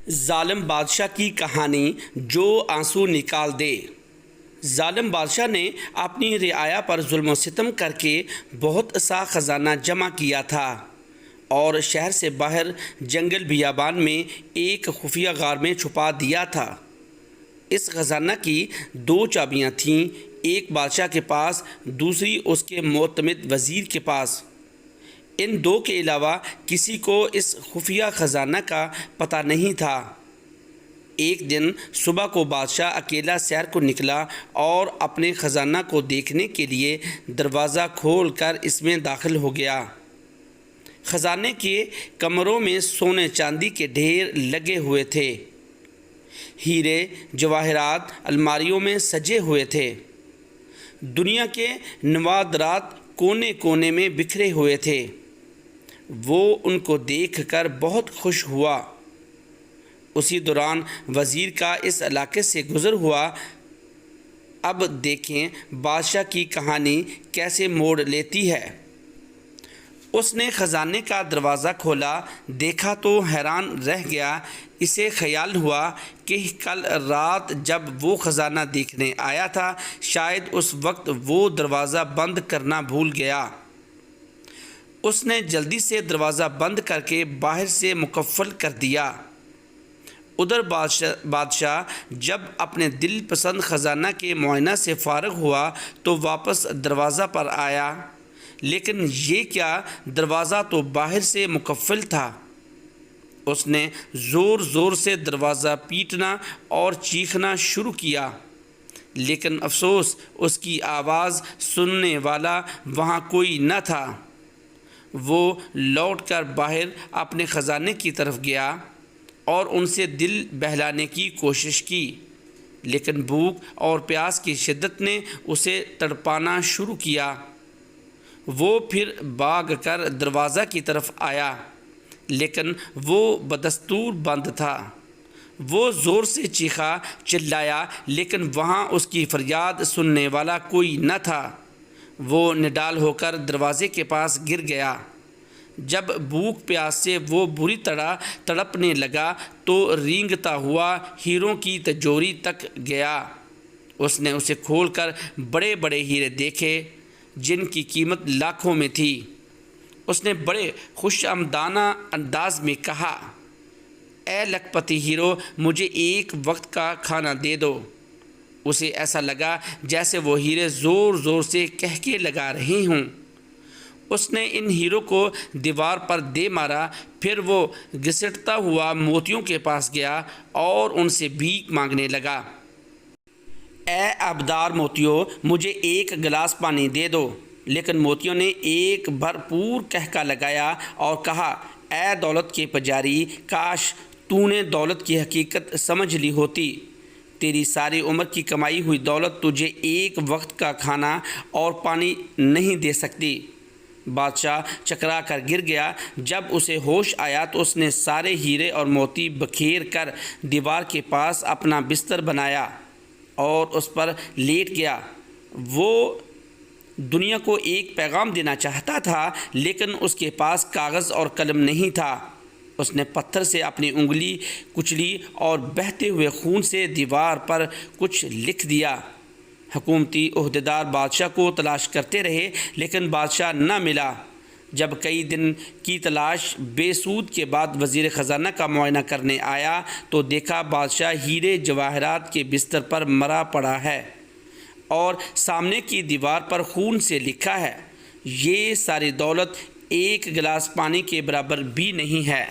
ظالم بادشاہ کی کہانی جو آنسو نکال دے۔ ظالم بادشاہ نے اپنی رعایا پر ظلم و ستم کر کے بہت سا خزانہ جمع کیا تھا اور شہر سے باہر جنگل بیابان میں ایک خفیہ غار میں چھپا دیا تھا۔ اس خزانہ کی 2 چابیاں تھیں، ایک بادشاہ کے پاس، دوسری اس کے معتمد وزیر کے پاس۔ ان 2 کے علاوہ کسی کو اس خفیہ خزانہ کا پتہ نہیں تھا۔ ایک دن صبح کو بادشاہ اکیلا سیر کو نکلا اور اپنے خزانہ کو دیکھنے کے لیے دروازہ کھول کر اس میں داخل ہو گیا۔ خزانے کے کمروں میں سونے چاندی کے ڈھیر لگے ہوئے تھے، ہیرے جواہرات الماریوں میں سجے ہوئے تھے، دنیا کے نوادرات کونے کونے میں بکھرے ہوئے تھے۔ وہ ان کو دیکھ کر بہت خوش ہوا۔ اسی دوران وزیر کا اس علاقے سے گزر ہوا۔ اب دیکھیں بادشاہ کی کہانی کیسے موڑ لیتی ہے۔ اس نے خزانے کا دروازہ کھولا، دیکھا تو حیران رہ گیا۔ اسے خیال ہوا کہ کل رات جب وہ خزانہ دیکھنے آیا تھا، شاید اس وقت وہ دروازہ بند کرنا بھول گیا۔ اس نے جلدی سے دروازہ بند کر کے باہر سے مقفل کر دیا۔ ادھر بادشاہ جب اپنے دل پسند خزانہ کے معائنہ سے فارغ ہوا تو واپس دروازہ پر آیا، لیکن یہ کیا، دروازہ تو باہر سے مقفل تھا۔ اس نے زور زور سے دروازہ پیٹنا اور چیخنا شروع کیا، لیکن افسوس اس کی آواز سننے والا وہاں کوئی نہ تھا۔ وہ لوٹ کر باہر اپنے خزانے کی طرف گیا اور ان سے دل بہلانے کی کوشش کی، لیکن بھوک اور پیاس کی شدت نے اسے تڑپانا شروع کیا۔ وہ پھر بھاگ کر دروازہ کی طرف آیا، لیکن وہ بدستور بند تھا۔ وہ زور سے چیخا، چلایا، لیکن وہاں اس کی فریاد سننے والا کوئی نہ تھا۔ وہ نڈال ہو کر دروازے کے پاس گر گیا۔ جب بھوک پیاس سے وہ بری طرح تڑپنے لگا تو رینگتا ہوا ہیروں کی تجوری تک گیا۔ اس نے اسے کھول کر بڑے بڑے ہیرے دیکھے جن کی قیمت لاکھوں میں تھی۔ اس نے بڑے خوش آمدانہ انداز میں کہا، اے لکھپتی ہیرو، مجھے ایک وقت کا کھانا دے دو۔ اسے ایسا لگا جیسے وہ ہیرے زور زور سے کہکے لگا رہے ہوں۔ اس نے ان ہیروں کو دیوار پر دے مارا، پھر وہ گھسٹتا ہوا موتیوں کے پاس گیا اور ان سے بھیک مانگنے لگا۔ اے آبدار موتیوں، مجھے ایک گلاس پانی دے دو۔ لیکن موتیوں نے ایک بھرپور کہکا لگایا اور کہا، اے دولت کے پجاری، کاش تو نے دولت کی حقیقت سمجھ لی ہوتی۔ تیری ساری عمر کی کمائی ہوئی دولت تجھے ایک وقت کا کھانا اور پانی نہیں دے سکتی۔ بادشاہ چکرا کر گر گیا۔ جب اسے ہوش آیا تو اس نے سارے ہیرے اور موتی بکھیر کر دیوار کے پاس اپنا بستر بنایا اور اس پر لیٹ گیا۔ وہ دنیا کو ایک پیغام دینا چاہتا تھا، لیکن اس کے پاس کاغذ اور قلم نہیں تھا۔ اس نے پتھر سے اپنی انگلی کچلی اور بہتے ہوئے خون سے دیوار پر کچھ لکھ دیا۔ حکومتی عہدیدار بادشاہ کو تلاش کرتے رہے، لیکن بادشاہ نہ ملا۔ جب کئی دن کی تلاش بے سود کے بعد وزیر خزانہ کا معائنہ کرنے آیا تو دیکھا بادشاہ ہیرے جواہرات کے بستر پر مرا پڑا ہے اور سامنے کی دیوار پر خون سے لکھا ہے، یہ ساری دولت ایک گلاس پانی کے برابر بھی نہیں ہے۔